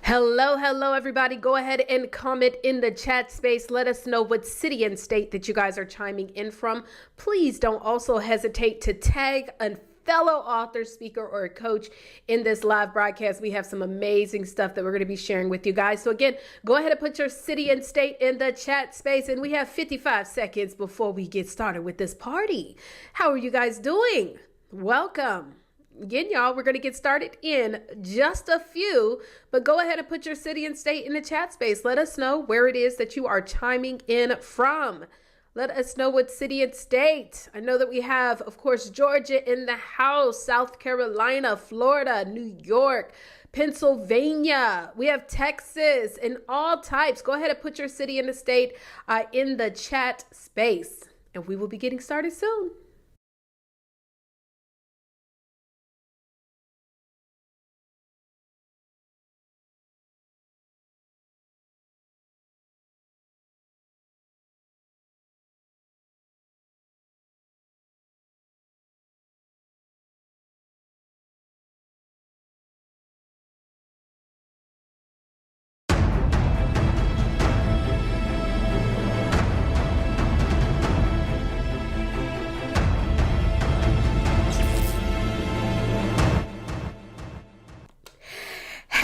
Hello, everybody. Go ahead and comment in the chat space. Let us know what city and state that you guys are chiming in from. Please don't also hesitate to tag a fellow author, speaker, or coach in this live broadcast. We have some amazing stuff that we're going to be sharing with you guys. So again, go ahead and put your city and state in the chat space. And we have 55 seconds before we get started with this party. How are you guys doing? Welcome. Again, y'all, we're going to get started in just a few, but go ahead and put your city and state in the chat space. Let us know where it is that you are chiming in from. Let us know what city and state. I know that we have, of course, Georgia in the house, South Carolina, Florida, New York, Pennsylvania. We have Texas and all types. Go ahead and put your city and the state in the chat space, and we will be getting started soon.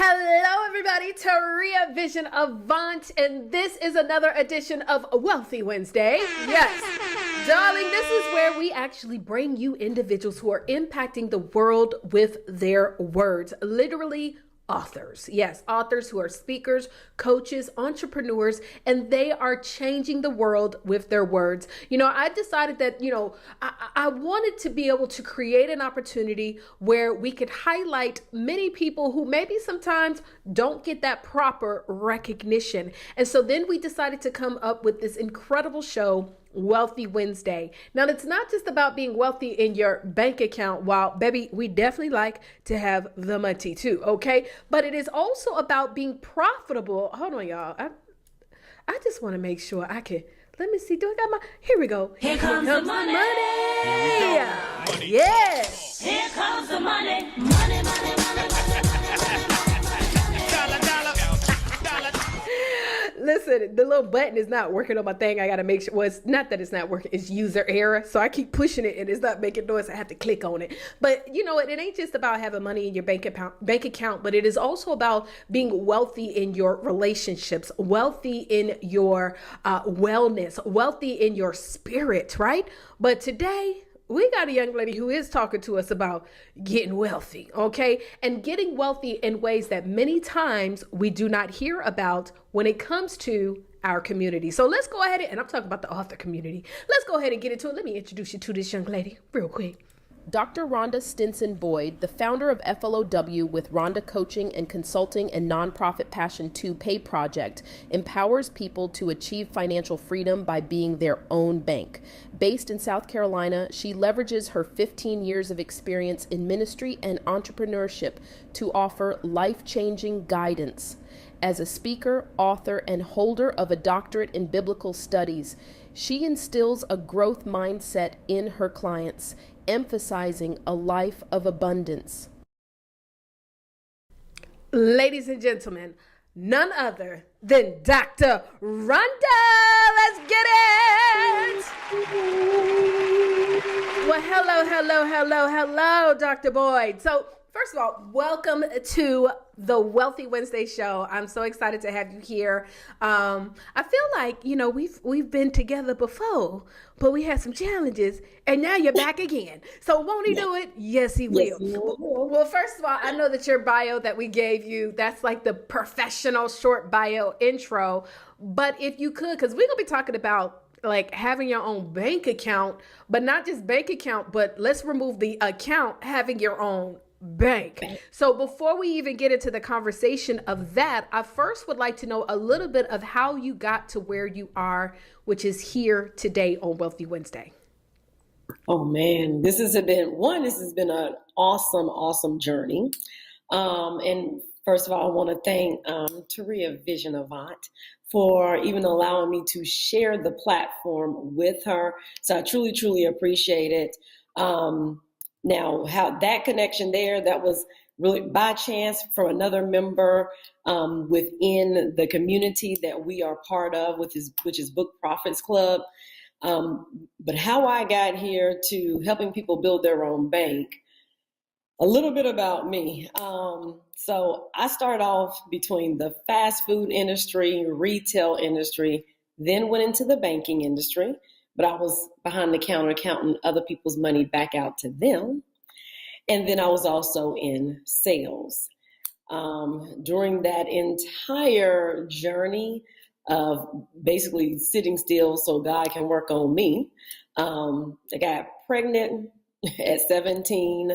Hello, everybody. Taria Vision Avant, and this is another edition of Wealthy Wednesday. Yes, darling, this is where we actually bring you individuals who are impacting the world with their words. Literally, authors. Yes, authors who are speakers, coaches, entrepreneurs, and they are changing the world with their words. You know, I decided that, I wanted to be able to create an opportunity where we could highlight many people who maybe sometimes don't get that proper recognition. And so then we decided to come up with this incredible show, Wealthy Wednesday. Now, it's not just about being wealthy in your bank account. While, baby, we definitely like to have the money too, okay? But it is also about being profitable. Hold on, y'all. I just want to make sure I can. Let me see. Do I got my? Here we go. Here comes the money. Yes. Here comes the money. Money. Listen, the little button is not working on my thing. I got to make sure. Well, it's not that it's not working. It's user error. So I keep pushing it and it's not making noise. I have to click on it. But you know what? It ain't just about having money in your bank account, but it is also about being wealthy in your relationships, wealthy in your wellness, wealthy in your spirit, right? But today, we got a young lady who is talking to us about getting wealthy, okay? And getting wealthy in ways that many times we do not hear about when it comes to our community. So let's go ahead and I'm talking about the author community. Let's go ahead and get into it. Let me introduce you to this young lady real quick. Dr. Ronda Stinson Boyd, the founder of F.L.O.W. with Ronda Coaching and Consulting and nonprofit Passion 2 Pay Project, empowers people to achieve financial freedom by being their own bank. Based in South Carolina, she leverages her 15 years of experience in ministry and entrepreneurship to offer life-changing guidance. As a speaker, author, and holder of a doctorate in biblical studies, she instills a growth mindset in her clients, emphasizing a life of abundance. Ladies and gentlemen, none other than Dr. Ronda. Let's get it. Well, hello, Dr. Boyd. So, first of all, welcome to the Wealthy Wednesday show. I'm so excited to have you here. I feel like, we've been together before, but we had some challenges, and now you're back again. So won't he do it? Yes, he will. Well, first of all, I know that your bio that we gave you, that's like the professional short bio intro. But if you could, because we're going to be talking about like having your own bank account, but not just bank account, but let's remove the account, having your own bank. So before we even get into the conversation of that, I first would like to know a little bit of how you got to where you are, which is here today on Wealthy Wednesday. Oh man, this has been an awesome journey. And first of all, I want to thank Taria Vision Avant for even allowing me to share the platform with her. So I truly appreciate it. Now, how that connection there, that was really by chance from another member within the community that we are part of, which is Book Profits Club. But how I got here to helping people build their own bank, a little bit about me. So I started off between the fast food industry, retail industry, then went into the banking industry, but I was behind the counter counting other people's money back out to them. And then I was also in sales. During that entire journey of basically sitting still so God can work on me, I got pregnant at 17,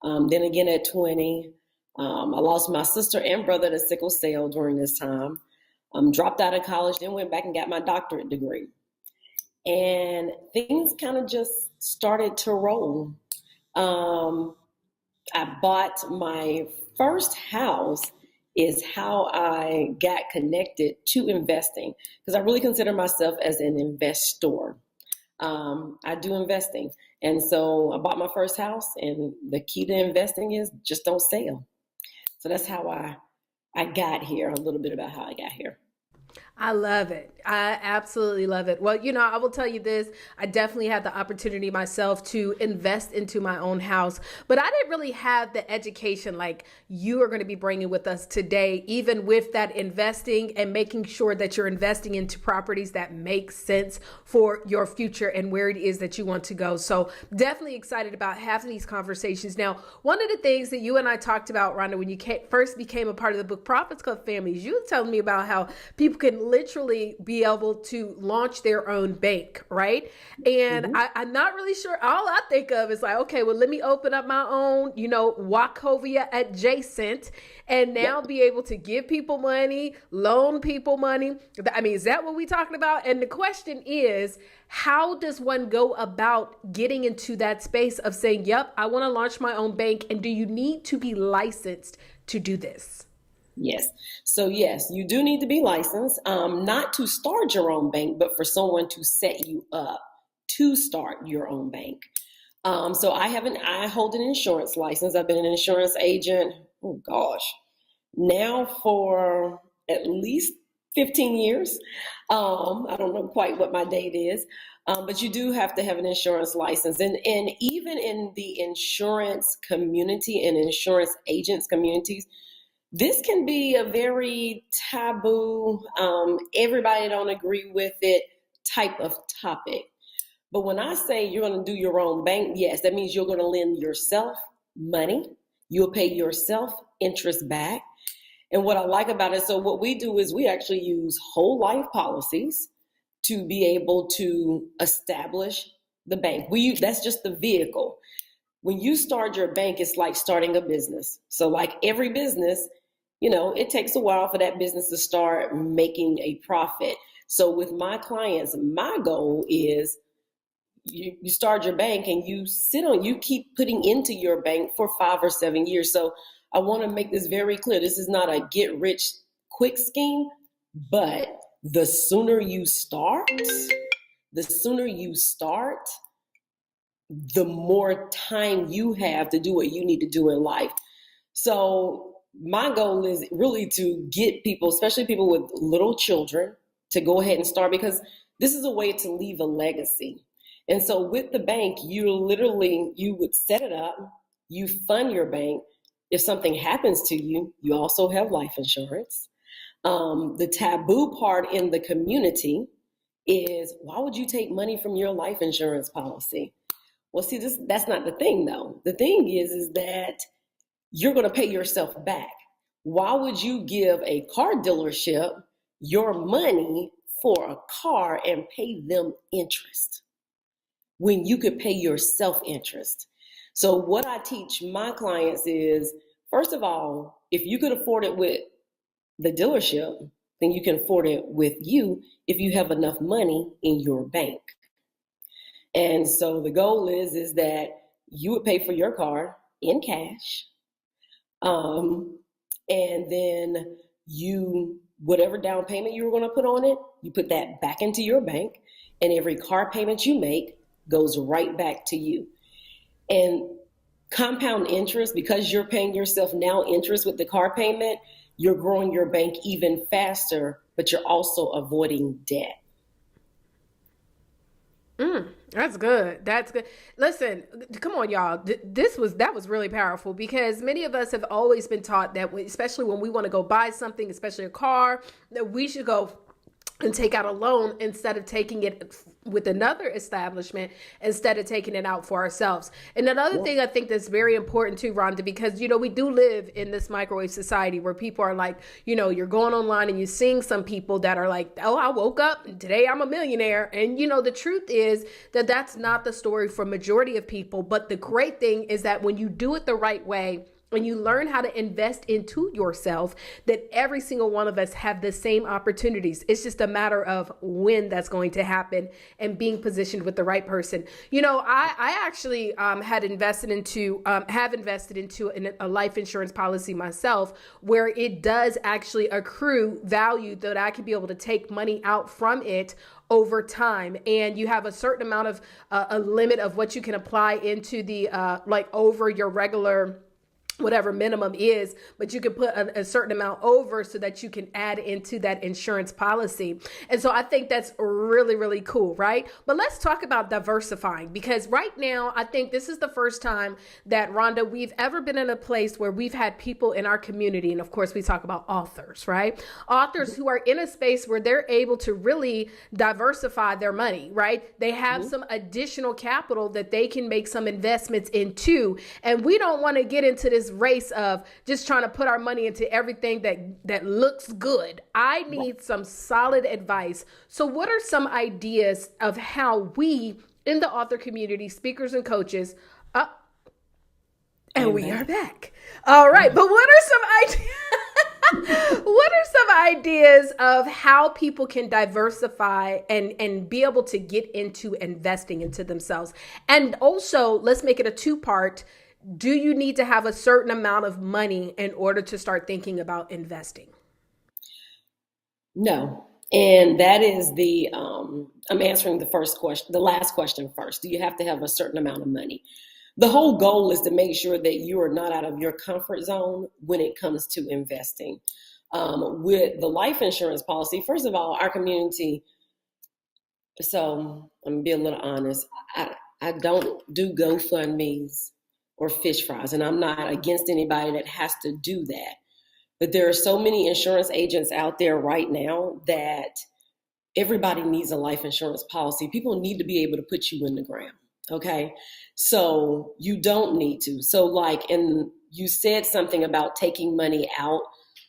then again at 20. I lost my sister and brother to sickle cell during this time. Dropped out of college, then went back and got my doctorate degree. And things kind of just started to roll. I bought my first house is how I got connected to investing, because I really consider myself as an investor. I do investing. And so I bought my first house, and the key to investing is just don't sell. So that's how I got here, a little bit about how I got here. I love it. I absolutely love it. Well, I will tell you this. I definitely had the opportunity myself to invest into my own house, but I didn't really have the education like you are going to be bringing with us today, even with that investing and making sure that you're investing into properties that make sense for your future and where it is that you want to go. So definitely excited about having these conversations. Now, one of the things that you and I talked about, Rhonda, when you first became a part of the Book Profits Club family, is you were telling me about how people can literally be able to launch their own bank, right? And I'm not really sure. All I think of is like, okay, well, let me open up my own, Wachovia adjacent, and now be able to give people money, loan people money. I mean, is that what we're talking about? And the question is, how does one go about getting into that space of saying, yep, I want to launch my own bank? And do you need to be licensed to do this? Yes. So yes, you do need to be licensed, not to start your own bank, but for someone to set you up to start your own bank. So I hold an insurance license. I've been an insurance agent, oh gosh, now for at least 15 years. I don't know quite what my date is, but you do have to have an insurance license. And even in the insurance community and insurance agents communities, this can be a very taboo, everybody don't agree with it type of topic. But when I say you're going to do your own bank, yes, that means you're going to lend yourself money. You'll pay yourself interest back. And what I like about it, so what we do is we actually use whole life policies to be able to establish the bank. That's just the vehicle. When you start your bank, it's like starting a business. So like every business, it takes a while for that business to start making a profit. So with my clients, my goal is you start your bank and you keep putting into your bank for 5 or 7 years. So I want to make this very clear. This is not a get rich quick scheme, but the sooner you start, the more time you have to do what you need to do in life. So my goal is really to get people, especially people with little children, to go ahead and start, because this is a way to leave a legacy. And so with the bank, you would set it up, you fund your bank. If something happens to you, you also have life insurance. The taboo part in the community is, why would you take money from your life insurance policy? Well, see, that's not the thing, though. The thing is that you're going to pay yourself back. Why would you give a car dealership your money for a car and pay them interest when you could pay yourself interest? So what I teach my clients is, first of all, if you could afford it with the dealership, then you can afford it with you if you have enough money in your bank. And so the goal is that you would pay for your car in cash. And then whatever down payment you were going to put on it, you put that back into your bank, and every car payment you make goes right back to you. And compound interest, because you're paying yourself now interest with the car payment, you're growing your bank even faster, but you're also avoiding debt. That's good. That's good. Listen, come on, y'all. That was really powerful, because many of us have always been taught that, especially when we want to go buy something, especially a car, that we should go and take out a loan instead of taking it with another establishment, instead of taking it out for ourselves. And another thing I think that's very important too, Rhonda, because, we do live in this microwave society where people are like, you're going online and you're seeing some people that are like, oh, I woke up and today I'm a millionaire. And, the truth is that that's not the story for majority of people. But the great thing is that when you do it the right way, when you learn how to invest into yourself, that every single one of us have the same opportunities. It's just a matter of when that's going to happen and being positioned with the right person. I actually have invested into a life insurance policy myself, where it does actually accrue value that I could be able to take money out from it over time. And you have a certain amount of a limit of what you can apply into the over your regular whatever minimum is, but you can put a certain amount over so that you can add into that insurance policy. And so I think that's really, really cool, right? But let's talk about diversifying, because right now, I think this is the first time that, Rhonda, we've ever been in a place where we've had people in our community. And of course, we talk about authors, right? Authors who are in a space where they're able to really diversify their money, right? They have some additional capital that they can make some investments into. And we don't want to get into this race of just trying to put our money into everything that looks good. I need some solid advice. So what are some ideas of how we in the author community, speakers and coaches, and we are back. All right. But what are some ideas? What are some ideas of how people can diversify and be able to get into investing into themselves? And also, let's make it a two-part. Do you need to have a certain amount of money in order to start thinking about investing? No. And that is I'm answering the last question first. Do you have to have a certain amount of money? The whole goal is to make sure that you are not out of your comfort zone when it comes to investing. With the life insurance policy, first of all, our community, so I'm going to be a little honest, I don't do GoFundMes or fish fries, and I'm not against anybody that has to do that. But there are so many insurance agents out there right now that everybody needs a life insurance policy. People need to be able to put you in the ground, okay? So you don't need to. So and you said something about taking money out.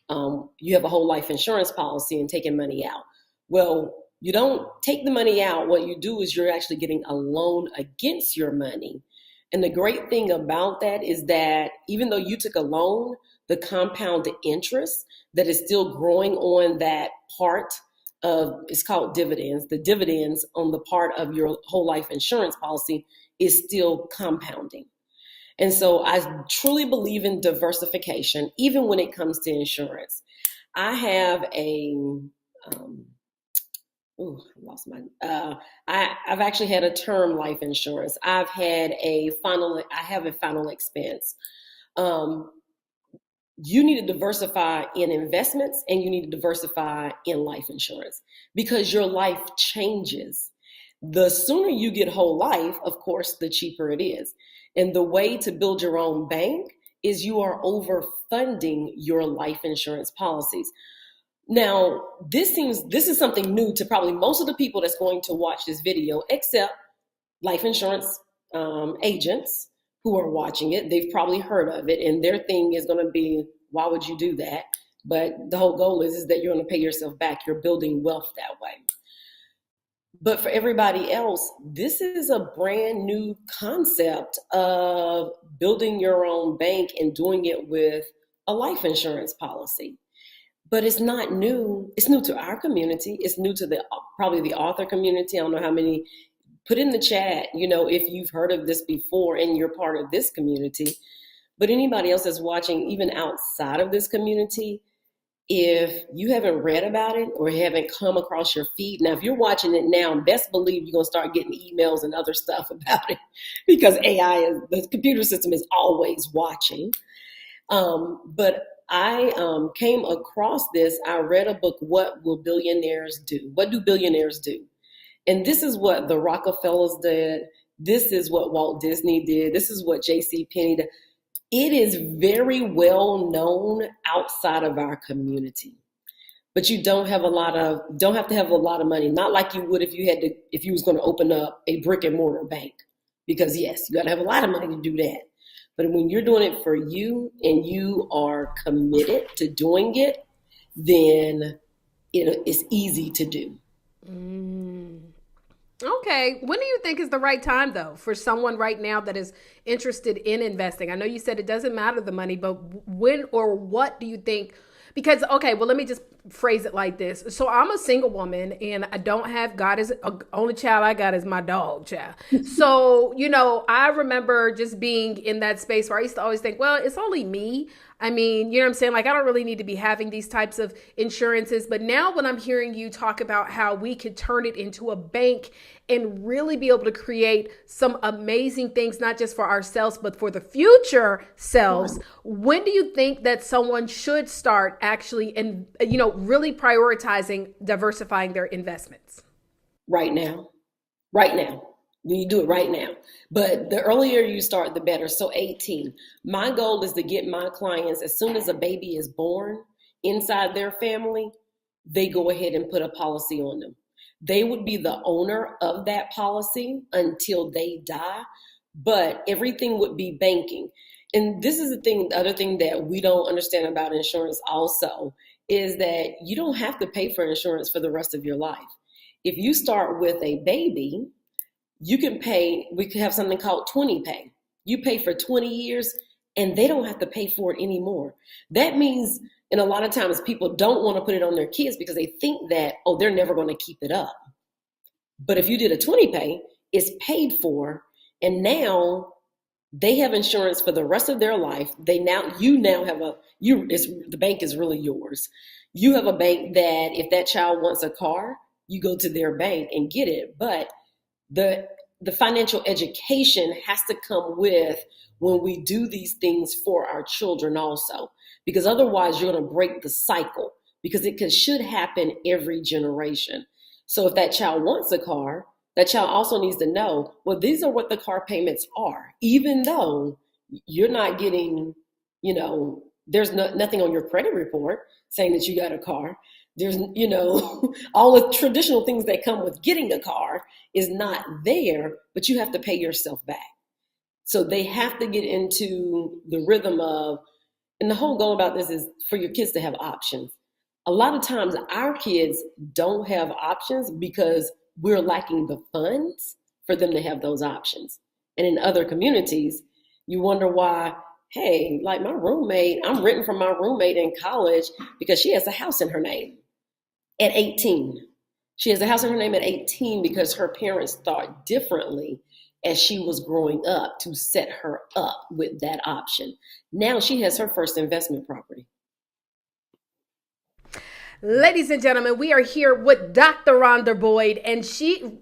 You have a whole life insurance policy and taking money out. Well, you don't take the money out. What you do is you're actually getting a loan against your money. And the great thing about that is that even though you took a loan, the compound interest that is still growing on that part of, it's called dividends. The dividends on the part of your whole life insurance policy is still compounding. And so I truly believe in diversification, even when it comes to insurance. I have I've actually had a term life insurance. I have a final expense. You need to diversify in investments, and you need to diversify in life insurance, because your life changes. The sooner you get whole life, of course, the cheaper it is. And the way to build your own bank is you are overfunding your life insurance policies. Now, this is something new to probably most of the people that's going to watch this video, except life insurance agents who are watching it. They've probably heard of it, and their thing is going to be, why would you do that? But the whole goal is that you're going to pay yourself back. You're building wealth that way. But for everybody else, this is a brand new concept of building your own bank and doing it with a life insurance policy. But it's not new. It's new to our community. It's new to probably the author community. I don't know how many. Put in the chat, if you've heard of this before and you're part of this community. But anybody else that's watching, even outside of this community, if you haven't read about it or haven't come across your feed, now if you're watching it now, best believe you're going to start getting emails and other stuff about it because the computer system is always watching. But I came across this. I read a book, What Will Billionaires Do? What do billionaires do? And this is what the Rockefellers did. This is what Walt Disney did. This is what J.C. Penney did. It is very well known outside of our community, but you don't have to have a lot of money. Not like you would if you was going to open up a brick and mortar bank, because yes, you got to have a lot of money to do that. But when you're doing it for you and you are committed to doing it, then it's easy to do. Okay. When do you think is the right time, though, for someone right now that is interested in investing? I know you said it doesn't matter the money, but when or what do you think? Because, okay, well, let me just phrase it like this. So I'm a single woman and I don't have, God is only child I got is my dog child. So, I remember just being in that space where I used to always think, well, it's only me. I mean, you know what I'm saying? Like, I don't really need to be having these types of insurances. But now when I'm hearing you talk about how we could turn it into a bank and really be able to create some amazing things, not just for ourselves, but for the future selves, when do you think that someone should start actually and, really prioritizing diversifying their investments? Right now. You do it right now. But the earlier you start, the better. So 18. My goal is to get my clients, as soon as a baby is born inside their family, they go ahead and put a policy on them. They would be the owner of that policy until they die, but everything would be banking. And this is the other thing that we don't understand about insurance also, is that you don't have to pay for insurance for the rest of your life. If you start with a baby, you can pay, we could have something called 20 pay. You pay for 20 years and they don't have to pay for it anymore. That means, and a lot of times people don't want to put it on their kids because they think that, they're never going to keep it up. But if you did a 20 pay, it's paid for, and now they have insurance for the rest of their life. The bank is really yours. You have a bank that if that child wants a car, you go to their bank and get it. But the financial education has to come with when we do these things for our children also, because otherwise you're going to break the cycle, because it should happen every generation. So if that child wants a car, that child also needs to know, well, these are what the car payments are, even though you're not getting, there's nothing on your credit report saying that you got a car. There's, all the traditional things that come with getting a car is not there, but you have to pay yourself back. So they have to get into the rhythm of, and the whole goal about this is for your kids to have options. A lot of times our kids don't have options because we're lacking the funds for them to have those options. And in other communities, you wonder why, hey, like my roommate, I'm renting from my roommate in college because she has a house in her name at 18. She has a house in her name at 18 because her parents thought differently as she was growing up to set her up with that option. Now she has her first investment property. Ladies and gentlemen, we are here with Dr. Ronda Boyd, and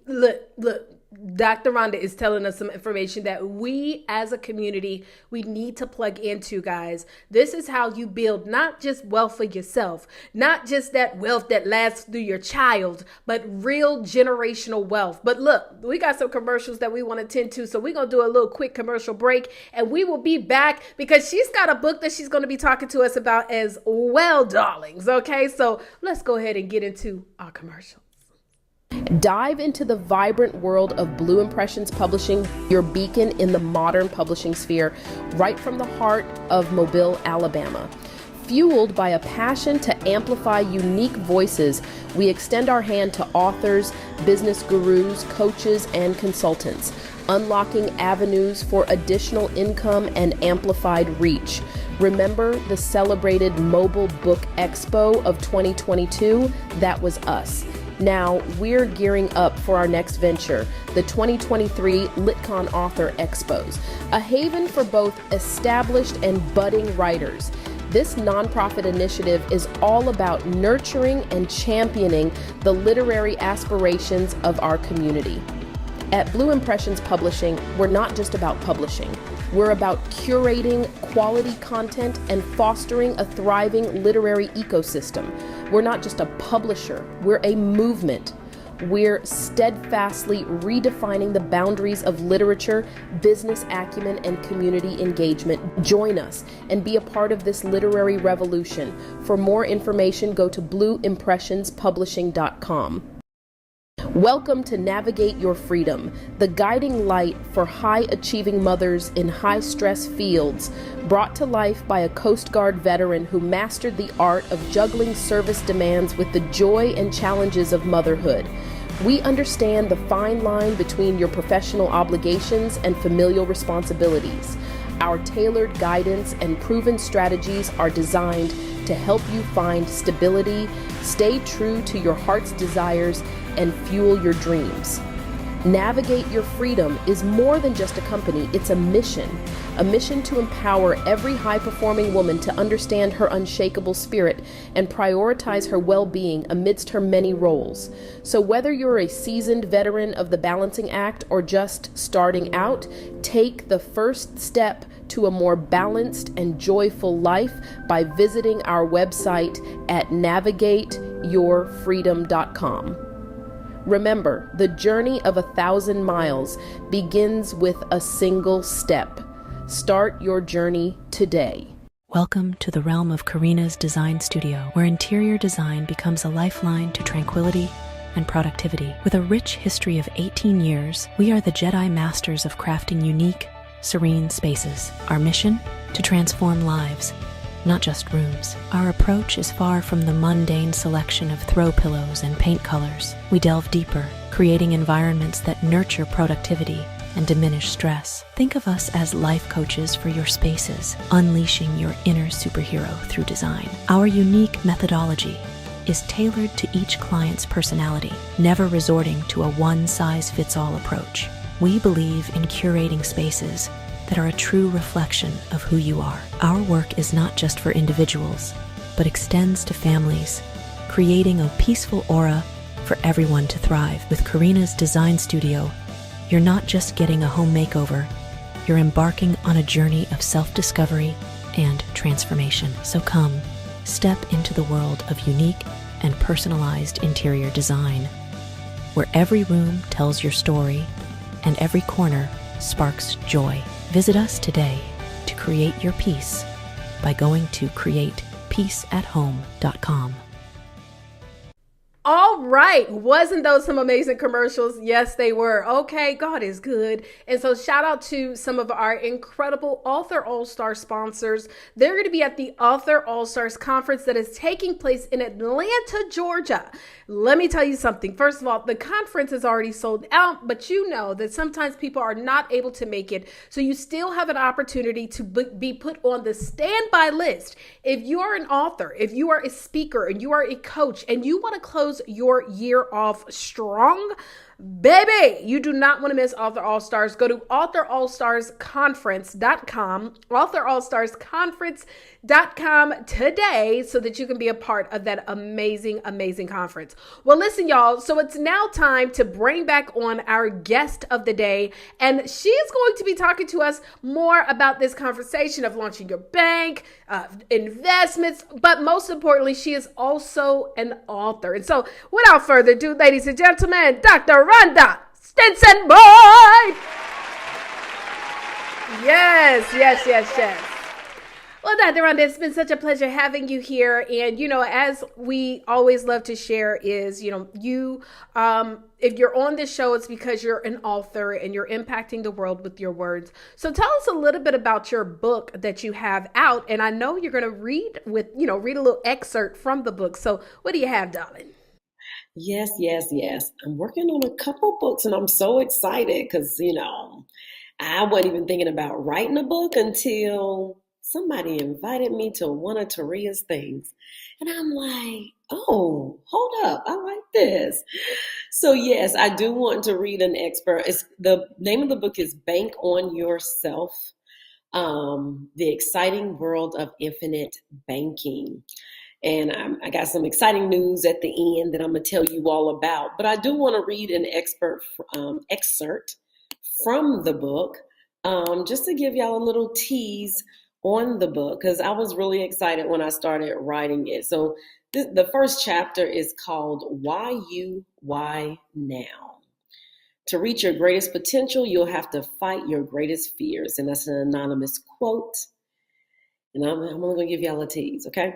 look, Dr. Ronda is telling us some information that we as a community, we need to plug into, guys. This is how you build not just wealth for yourself, not just that wealth that lasts through your child, but real generational wealth. But look, we got some commercials that we want to tend to. So we're going to do a little quick commercial break, and we will be back because she's got a book that she's going to be talking to us about as well, darlings. Okay, so let's go ahead and get into our commercial. Dive into the vibrant world of Blue Impressions Publishing, your beacon in the modern publishing sphere, right from the heart of Mobile, Alabama. Fueled by a passion to amplify unique voices, we extend our hand to authors, business gurus, coaches, and consultants, unlocking avenues for additional income and amplified reach. Remember the celebrated Mobile Book Expo of 2022? That was us. Now, we're gearing up for our next venture, the 2023 LitCon Author Expos, a haven for both established and budding writers. This nonprofit initiative is all about nurturing and championing the literary aspirations of our community. At Blue Impressions Publishing, we're not just about publishing. We're about curating quality content and fostering a thriving literary ecosystem. We're not just a publisher, we're a movement. We're steadfastly redefining the boundaries of literature, business acumen, and community engagement. Join us and be a part of this literary revolution. For more information, go to blueimpressionspublishing.com. Welcome to Navigate Your Freedom, the guiding light for high-achieving mothers in high-stress fields, brought to life by a Coast Guard veteran who mastered the art of juggling service demands with the joy and challenges of motherhood. We understand the fine line between your professional obligations and familial responsibilities. Our tailored guidance and proven strategies are designed to help you find stability, stay true to your heart's desires, and fuel your dreams. Navigate Your Freedom is more than just a company, it's a mission to empower every high-performing woman to understand her unshakable spirit and prioritize her well-being amidst her many roles. So whether you're a seasoned veteran of the balancing act or just starting out, take the first step to a more balanced and joyful life by visiting our website at navigateyourfreedom.com. Remember, the journey of 1,000 miles begins with a single step. Start your journey today. Welcome to the realm of Karina's Design Studio, where interior design becomes a lifeline to tranquility and productivity. With a rich history of 18 years, we are the Jedi Masters of crafting unique, serene spaces. Our mission? To transform lives, not just rooms. Our approach is far from the mundane selection of throw pillows and paint colors. We delve deeper, creating environments that nurture productivity and diminish stress. Think of us as life coaches for your spaces, unleashing your inner superhero through design. Our unique methodology is tailored to each client's personality, never resorting to a one-size-fits-all approach. We believe in curating spaces that are a true reflection of who you are. Our work is not just for individuals, but extends to families, creating a peaceful aura for everyone to thrive. With Karina's Design Studio, you're not just getting a home makeover, you're embarking on a journey of self-discovery and transformation. So come, step into the world of unique and personalized interior design, where every room tells your story and every corner sparks joy. Visit us today to create your peace by going to createpeaceathome.com. All right. Wasn't those some amazing commercials? Yes, they were. Okay, God is good. And so shout out to some of our incredible Author All-Star sponsors. They're going to be at the Author All-Stars conference that is taking place in Atlanta, Georgia. Let me tell you something. First of all, the conference is already sold out, but you know that sometimes people are not able to make it. So you still have an opportunity to be put on the standby list. If you are an author, if you are a speaker, and you are a coach, and you want to close your year off strong, baby, you do not want to miss Author All-Stars. Go to authorallstarsconference.com, authorallstarsconference.com today so that you can be a part of that amazing, amazing conference. Well, listen, y'all, so it's now time to bring back on our guest of the day, and she is going to be talking to us more about this conversation of launching your bank, investments, but most importantly, she is also an author. And so without further ado, ladies and gentlemen, Dr. Ronda Stinson Boyd. Yes. Well, Dr. Ronda, it's been such a pleasure having you here. And, you know, as we always love to share is, you know, if you're on this show, it's because you're an author and you're impacting the world with your words. So tell us a little bit about your book that you have out. And I know you're going to read a little excerpt from the book. So what do you have, darling? Yes. I'm working on a couple books and I'm so excited because, I wasn't even thinking about writing a book until somebody invited me to one of Taria's things. And I'm like, oh, hold up. I like this. So yes, I do want to read an expert. The name of the book is Bank on Yourself. The Exciting World of Infinite Banking. And I got some exciting news at the end that I'm going to tell you all about. But I do want to read an excerpt from the book, just to give y'all a little tease on the book, because I was really excited when I started writing it. So the first chapter is called Why You, Why Now? To reach your greatest potential, you'll have to fight your greatest fears. And that's an anonymous quote. And I'm only going to give y'all a tease, okay?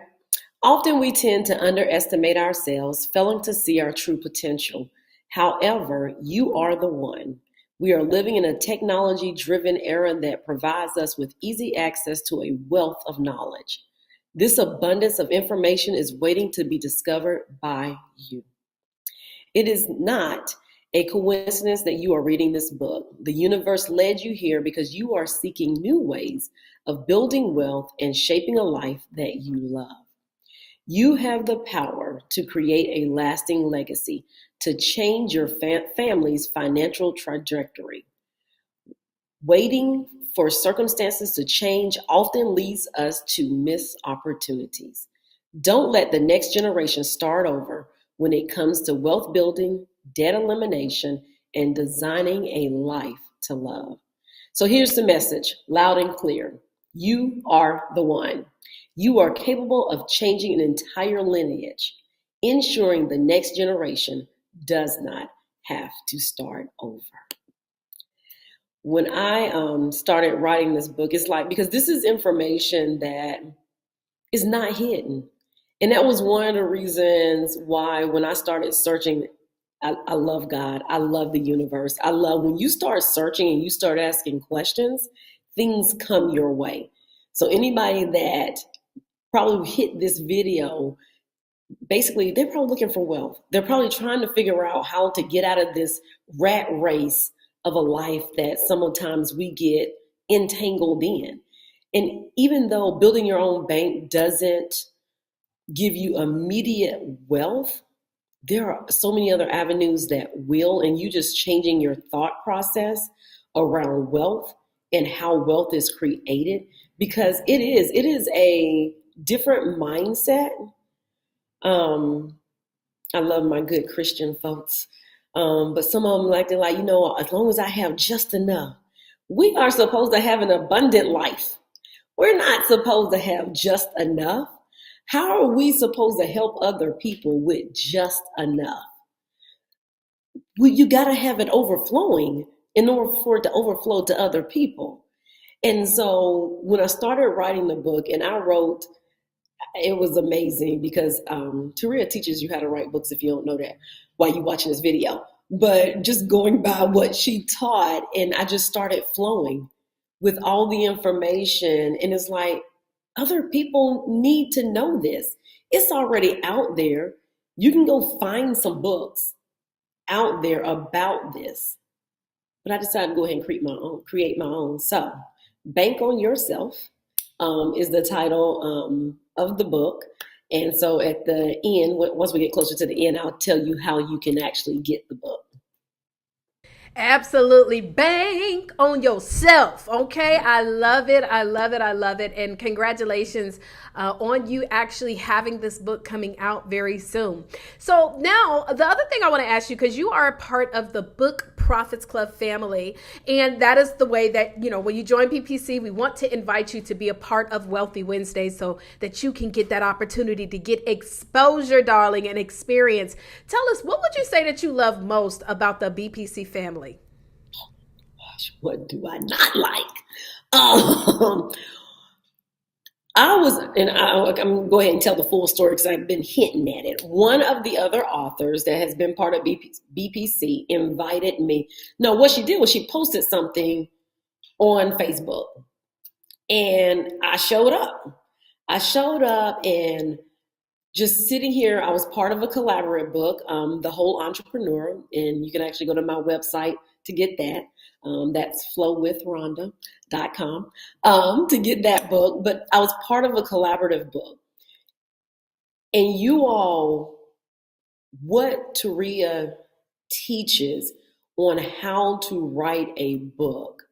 Often we tend to underestimate ourselves, failing to see our true potential. However, you are the one. We are living in a technology-driven era that provides us with easy access to a wealth of knowledge. This abundance of information is waiting to be discovered by you. It is not a coincidence that you are reading this book. The universe led you here because you are seeking new ways of building wealth and shaping a life that you love. You have the power to create a lasting legacy, to change your family's financial trajectory. Waiting for circumstances to change often leads us to miss opportunities. Don't let the next generation start over when it comes to wealth building, debt elimination, and designing a life to love. So here's the message, loud and clear. You are the one. You are capable of changing an entire lineage, ensuring the next generation does not have to start over. When I started writing this book, it's like, because this is information that is not hidden. And that was one of the reasons why when I started searching, I love God. I love the universe. I love when you start searching and you start asking questions, things come your way. So anybody that probably hit this video, basically, they're probably looking for wealth. They're probably trying to figure out how to get out of this rat race of a life that sometimes we get entangled in. And even though building your own bank doesn't give you immediate wealth, there are so many other avenues that will, and you just changing your thought process around wealth and how wealth is created, because it is a different mindset. I love my good Christian folks. But some of them like, as long as I have just enough. We are supposed to have an abundant life. We're not supposed to have just enough. How are we supposed to help other people with just enough? You got to have it overflowing in order for it to overflow to other people. And so when I started writing the book, and I wrote, it was amazing because Taria teaches you how to write books if you don't know that while you're watching this video. But just going by what she taught, and I just started flowing with all the information. And it's like, other people need to know this. It's already out there. You can go find some books out there about this. But I decided to go ahead and create my own. So, Bank on Yourself is the title of the book. And so at the end, once we get closer to the end, I'll tell you how you can actually get the book. Absolutely. Bank on yourself. Okay. I love it. I love it. I love it. And congratulations on you actually having this book coming out very soon. So now the other thing I want to ask you, because you are a part of the Book Profits Club family, and that is the way that, when you join PPC, we want to invite you to be a part of Wealthy Wednesdays so that you can get that opportunity to get exposure, darling, and experience. Tell us, what would you say that you love most about the BPC family? Gosh, what do I not like? I'm going to go ahead and tell the full story because I've been hinting at it. One of the other authors that has been part of BPC invited me. No, what she did was she posted something on Facebook, and I showed up. And just sitting here, I was part of a collaborative book, The Whole Entrepreneur, and you can actually go to my website to get that. That's flowwithronda.com to get that book. But I was part of a collaborative book. And you all, what Taria teaches on how to write a book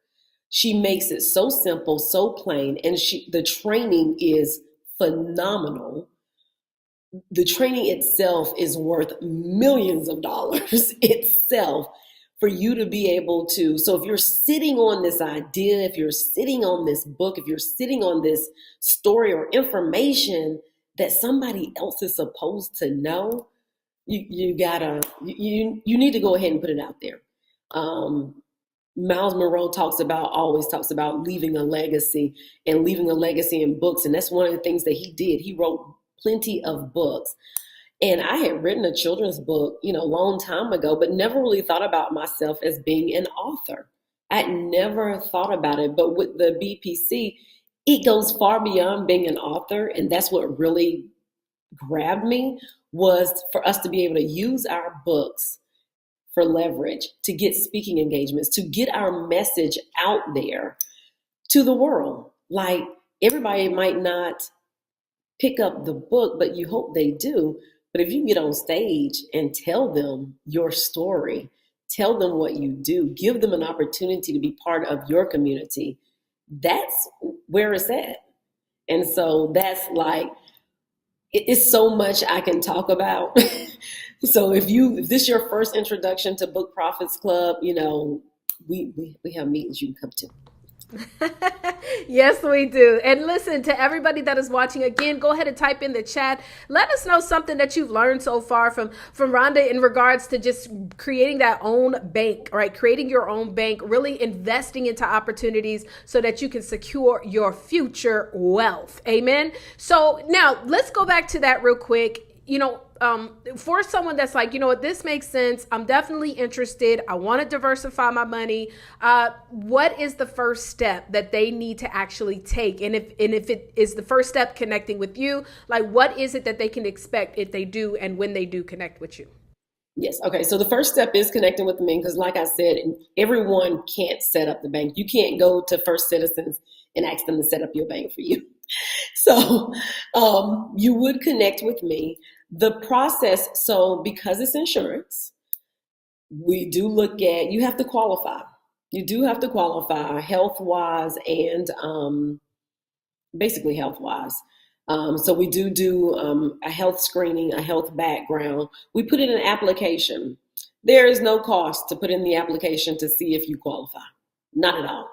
She makes it so simple, so plain, and the training is phenomenal. The training itself is worth millions of dollars itself for you to be able to. So if you're sitting on this idea, if you're sitting on this book, if you're sitting on this story or information that somebody else is supposed to know, you need to go ahead and put it out there. Miles Monroe always talks about leaving a legacy and leaving a legacy in books. And that's one of the things that he did. He wrote plenty of books. And I had written a children's book, a long time ago, but never really thought about myself as being an author. I'd never thought about it. But with the BPC, it goes far beyond being an author. And that's what really grabbed me, was for us to be able to use our books for leverage, to get speaking engagements, to get our message out there to the world. Like, everybody might not pick up the book, but you hope they do. But if you get on stage and tell them your story, tell them what you do, give them an opportunity to be part of your community, that's where it's at. And so that's like, it's so much I can talk about. So if this is your first introduction to Book Profits Club, we have meetings you can come to. Yes, we do. And listen, to everybody that is watching, again, go ahead and type in the chat. Let us know something that you've learned so far from Ronda in regards to just creating that own bank, right? Creating your own bank, really investing into opportunities so that you can secure your future wealth. Amen. So now let's go back to that real quick. For someone that's like, what, this makes sense. I'm definitely interested. I want to diversify my money. What is the first step that they need to actually take? And if it is the first step connecting with you, like, what is it that they can expect if they do and when they do connect with you? Yes. Okay. So the first step is connecting with me, because like I said, everyone can't set up the bank. You can't go to First Citizens and ask them to set up your bank for you. So you would connect with me. The process, so because it's insurance, we do look at, you have to qualify. You do have to qualify health-wise and basically health-wise. So we do a health screening, a health background. We put in an application. There is no cost to put in the application to see if you qualify. Not at all.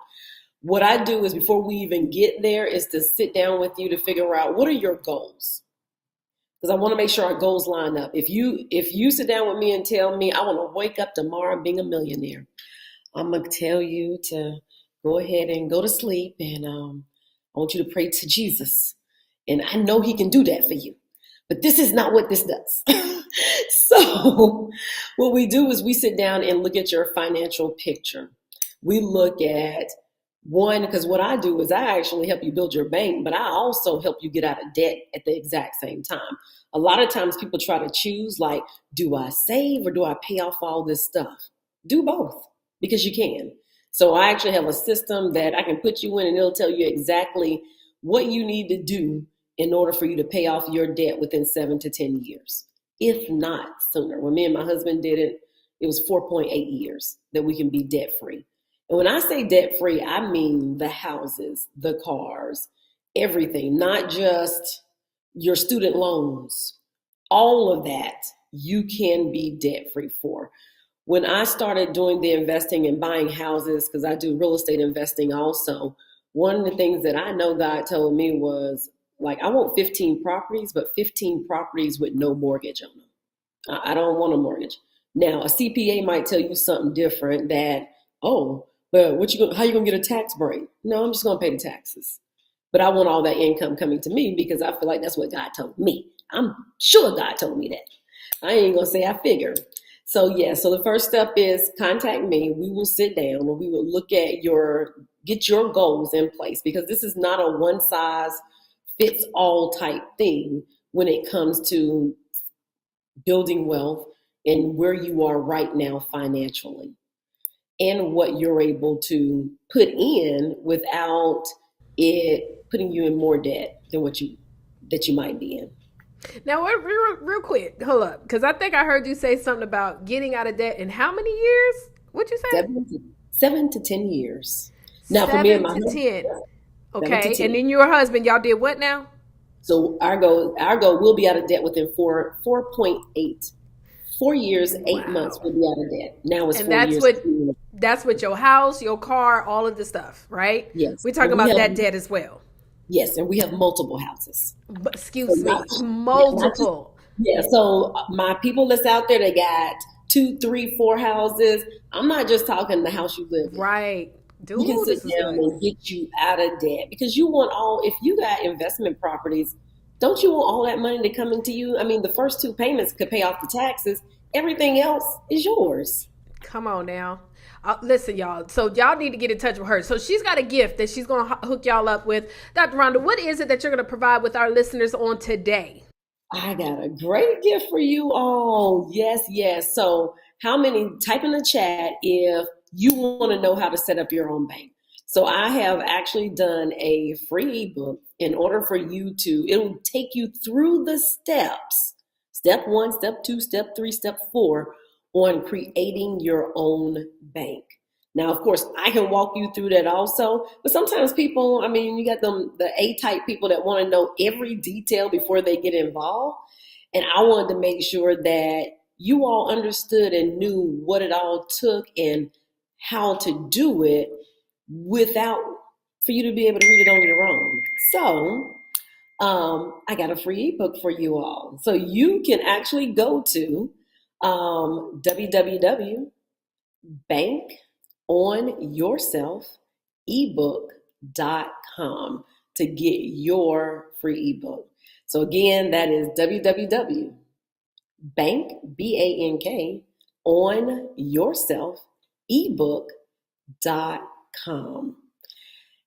What I do is, before we even get there, is to sit down with you to figure out, what are your goals? Because I want to make sure our goals line up. If you sit down with me and tell me, I want to wake up tomorrow being a millionaire, I'm going to tell you to go ahead and go to sleep, and I want you to pray to Jesus. And I know he can do that for you. But this is not what this does. So what we do is we sit down and look at your financial picture. We look at, one, because what I do is I actually help you build your bank, but I also help you get out of debt at the exact same time. A lot of times people try to choose, like, do I save or do I pay off all this stuff? Do both, because you can. So I actually have a system that I can put you in, and it'll tell you exactly what you need to do in order for you to pay off your debt within 7 to 10 years, if not sooner. When me and my husband did it, it was 4.8 years that we can be debt free. And when I say debt free, I mean the houses, the cars, everything, not just your student loans, all of that you can be debt free for. When I started doing the investing and buying houses, because I do real estate investing also, one of the things that I know God told me was, like, I want 15 properties, but 15 properties with no mortgage on them. I don't want a mortgage. Now, a CPA might tell you something different, that, oh, but how you gonna get a tax break? No, I'm just gonna pay the taxes. But I want all that income coming to me, because I feel like that's what God told me. I'm sure God told me that. I ain't gonna say I figured. So so the first step is contact me. We will sit down and we will look at get your goals in place, because this is not a one size fits all type thing when it comes to building wealth and where you are right now financially, and what you're able to put in without it putting you in more debt than that you might be in. Now, real quick, hold up, because I think I heard you say something about getting out of debt in how many years? What'd you say? 7 to 10 years. Now for me and 7 my to husband, 10. 7 to Okay. 10. And then your husband, y'all did what now? So our goal will be out of debt within 4.8. 4 years, 8 months Wow. we'll be out of debt. Now it's And 4 years. that's what your house, your car, all of the stuff, right? Yes. We're And talking about that debt as well. we have multiple houses. But, So excuse not, me, yeah, not just, multiple. yeah. So my people that's out there, they got 2, 3, 4 houses. I'm not just talking the house you live in. Right. We can Dude, sit this is down good. and get you out of debt because you want if you got investment properties, don't you want all that money to come into you? I mean, the first 2 payments could pay off the taxes. Everything else is yours. Come on now. Listen, y'all. So y'all need to get in touch with her. So she's got a gift that she's going to hook y'all up with. Dr. Rhonda, what is it that you're going to provide with our listeners on today? I got a great gift for you all. Yes, yes. So type in the chat if you want to know how to set up your own bank. So I have actually done a free ebook in order for you it'll take you through the steps. Step 1, step 2, step 3, step 4 on creating your own bank. Now, of course, I can walk you through that also, but sometimes people, I mean, you got the A-type people that want to know every detail before they get involved. And I wanted to make sure that you all understood and knew what it all took and how to do it for you to be able to read it on your own. So I got a free ebook for you all. So you can actually go to www.bankonyourselfebook.com to get your free ebook. So again, that is www.bankonyourselfebook.com.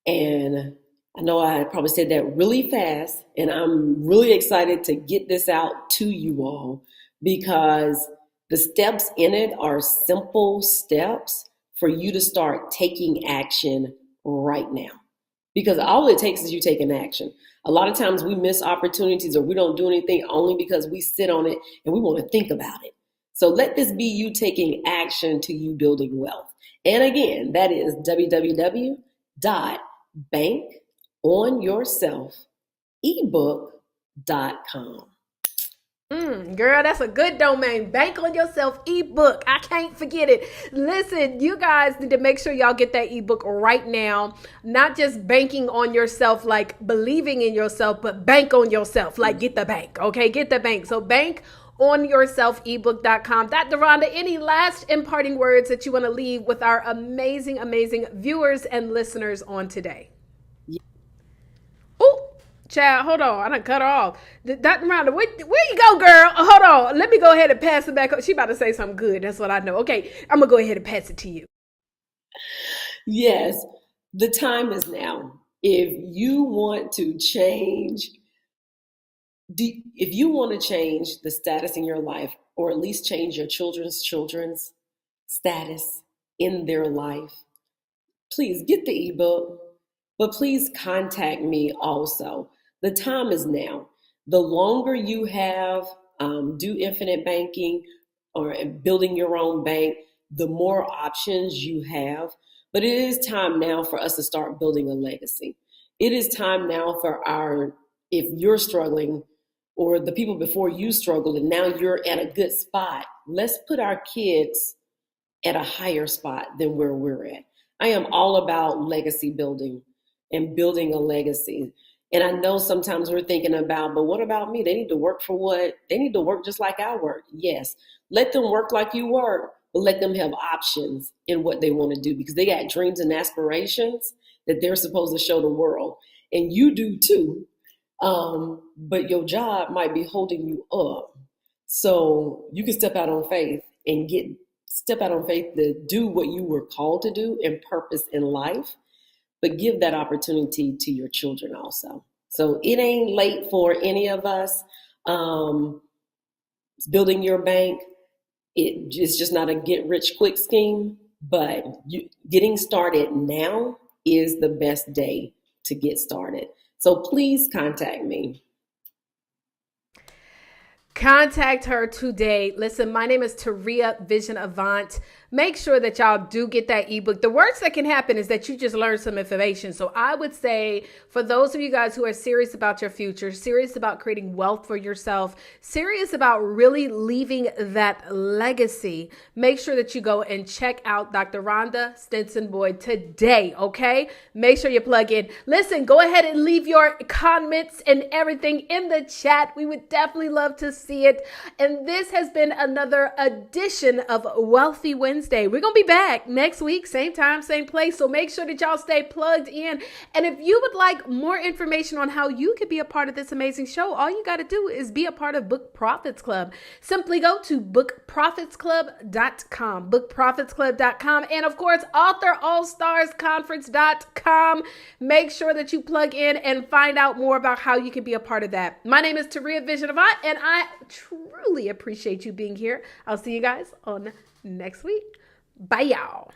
And I know I probably said that really fast, and I'm really excited to get this out to you all because the steps in it are simple steps for you to start taking action right now. Because all it takes is you taking action. A lot of times we miss opportunities or we don't do anything only because we sit on it and we want to think about it. So let this be you taking action to you building wealth. And again, that is www.bankonyourselfebook.com. Girl, that's a good domain. Bank on Yourself ebook. I can't forget it. Listen, you guys need to make sure y'all get that ebook right now. Not just banking on yourself, like believing in yourself, but bank on yourself, like get the bank. Okay, get the bank. So bank on yourselfebook.com. Dr. Rhonda, any last imparting words that you want to leave with our amazing, amazing viewers and listeners on today? Oh, child, hold on. I done cut her off. Dr. Rhonda, where you go, girl? Hold on. Let me go ahead and pass it back. She about to say something good. That's what I know. Okay, I'm going to go ahead and pass it to you. Yes, the time is now. If you want to change the status in your life, or at least change your children's status in their life, please get the ebook, but please contact me also. The time is now. The longer you have do infinite banking or building your own bank, the more options you have. But it is time now for us to start building a legacy. It is time now if you're struggling or the people before you struggled and now you're at a good spot, let's put our kids at a higher spot than where we're at. I am all about legacy building and building a legacy. And I know sometimes we're thinking about, but what about me? They need to work they need to work just like I work. Yes, let them work like you work, but let them have options in what they want to do because they got dreams and aspirations that they're supposed to show the world. And you do too. But your job might be holding you up. So you can step out on faith to do what you were called to do and purpose in life, but give that opportunity to your children also. So it ain't late for any of us. Building your bank, it's just not a get rich quick scheme, but getting started now is the best day to get started. So please contact me. Contact her today. Listen, my name is Taria Vision Avant. make sure that y'all do get that ebook. The worst that can happen is that you just learn some information. So I would say for those of you guys who are serious about your future, serious about creating wealth for yourself, serious about really leaving that legacy, make sure that you go and check out Dr. Ronda Stinson Boyd today, okay? Make sure you plug in. Listen, go ahead and leave your comments and everything in the chat. We would definitely love to see it. And this has been another edition of Wealthy Wednesday. We're going to be back next week, same time, same place. So make sure that y'all stay plugged in. And if you would like more information on how you could be a part of this amazing show, all you got to do is be a part of Book Profits Club. Simply go to bookprofitsclub.com, bookprofitsclub.com, and of course, authorallstarsconference.com. Make sure that you plug in and find out more about how you can be a part of that. My name is Taria Vision Avant, and I truly appreciate you being here. I'll see you guys on next week. Bye, y'all.